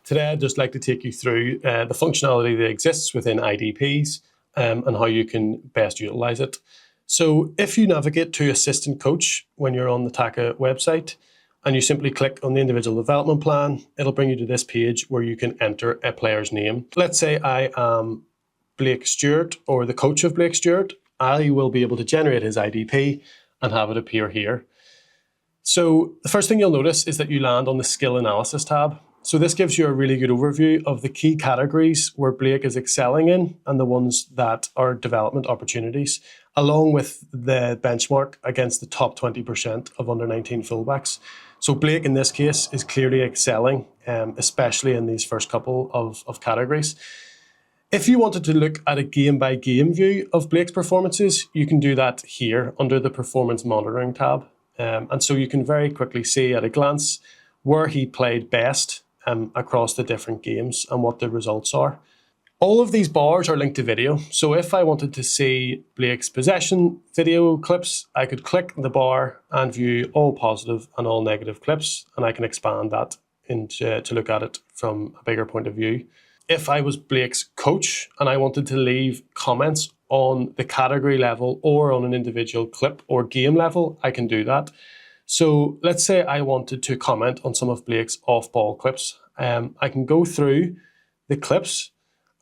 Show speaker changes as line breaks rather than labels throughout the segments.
Today, I'd just like to take you through the functionality that exists within IDPs and how you can best utilize it. So if you navigate to Assistant Coach when you're on the Taka website, and you simply click on the individual development plan, it'll bring you to this page where you can enter a player's name. Let's say I am Blake Stewart or the coach of Blake Stewart. I will be able to generate his IDP and have it appear here. So the first thing you'll notice is that you land on the Skill Analysis tab. So this gives you a really good overview of the key categories where Blake is excelling in and the ones that are development opportunities, along with the benchmark against the top 20% of under-19 fullbacks. So Blake, in this case, is clearly excelling, especially in these first couple of categories. If you wanted to look at a game-by-game view of Blake's performances, you can do that here under the Performance Monitoring tab. And so you can very quickly see at a glance where he played best across the different games and what the results are. All of these bars are linked to video. So if I wanted to see Blake's possession video clips, I could click the bar and view all positive and all negative clips, and I can expand that to look at it from a bigger point of view. If I was Blake's coach and I wanted to leave comments on the category level or on an individual clip or game level, I can do that. So let's say I wanted to comment on some of Blake's off-ball clips. I can go through the clips,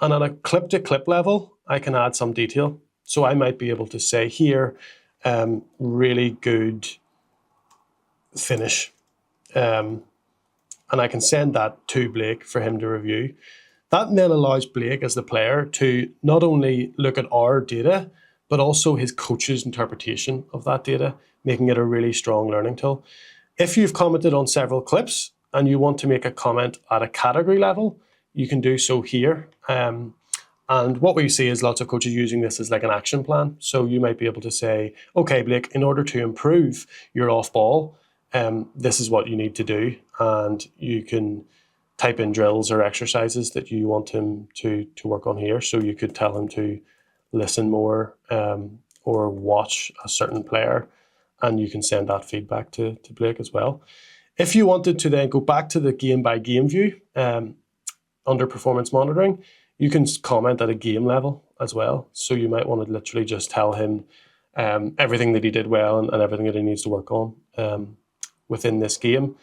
and on a clip-to-clip level, I can add some detail. So I might be able to say here, really good finish. And I can send that to Blake for him to review. That then allows Blake as the player to not only look at our data, but also his coach's interpretation of that data, making it a really strong learning tool. If you've commented on several clips and you want to make a comment at a category level, you can do so here. And what we see is lots of coaches using this as like an action plan. So you might be able to say, okay, Blake, in order to improve your off ball, this is what you need to do. And you can type in drills or exercises that you want him to work on here. So you could tell him to listen more or watch a certain player, and you can send that feedback to Blake as well. If you wanted to then go back to the game-by-game view under performance monitoring, you can comment at a game level as well. So you might want to literally just tell him everything that he did well and everything that he needs to work on within this game.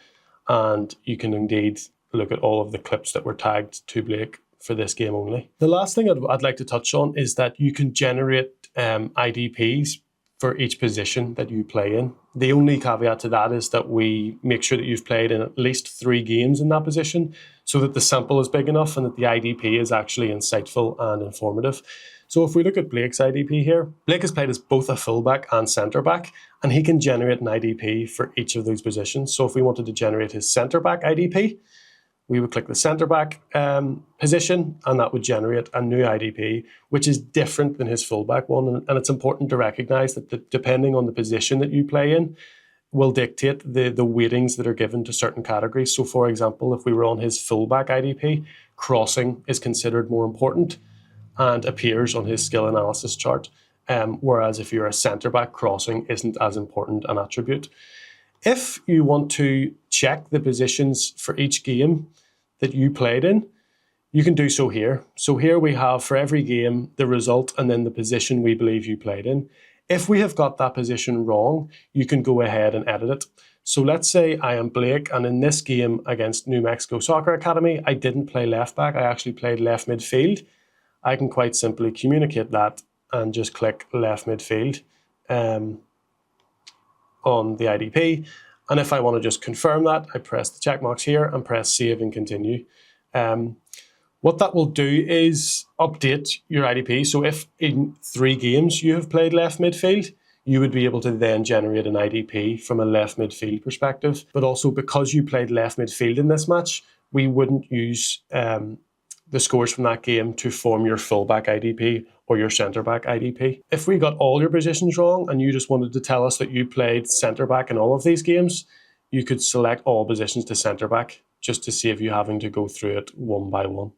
And you can indeed look at all of the clips that were tagged to Blake for this game only. The last thing I'd like to touch on is that you can generate IDPs for each position that you play in. The only caveat to that is that we make sure that you've played in at least 3 games in that position so that the sample is big enough and that the IDP is actually insightful and informative. So if we look at Blake's IDP here, Blake has played as both a fullback and centre-back, and he can generate an IDP for each of those positions. So if we wanted to generate his centre-back IDP, we would click the centre-back position, and that would generate a new IDP, which is different than his fullback one. And it's important to recognise that depending on the position that you play in, will dictate the weightings that are given to certain categories. So for example, if we were on his fullback IDP, crossing is considered more important and appears on his skill analysis chart. Whereas if you're a centre-back, crossing isn't as important an attribute. If you want to check the positions for each game that you played in, you can do so here. So here we have for every game the result and then the position we believe you played in. If we have got that position wrong, you can go ahead and edit it. So let's say I am Blake, and in this game against New Mexico Soccer Academy, I didn't play left back, I actually played left midfield. I can quite simply communicate that and just click left midfield on the IDP. And if I want to just confirm that, I press the check marks here and press save and continue. What that will do is update your IDP. So if in 3 games you have played left midfield, you would be able to then generate an IDP from a left midfield perspective. But also because you played left midfield in this match, we wouldn't use the scores from that game to form your fullback IDP or your centre-back IDP. If we got all your positions wrong and you just wanted to tell us that you played centre-back in all of these games, you could select all positions to centre-back just to save you having to go through it one by one.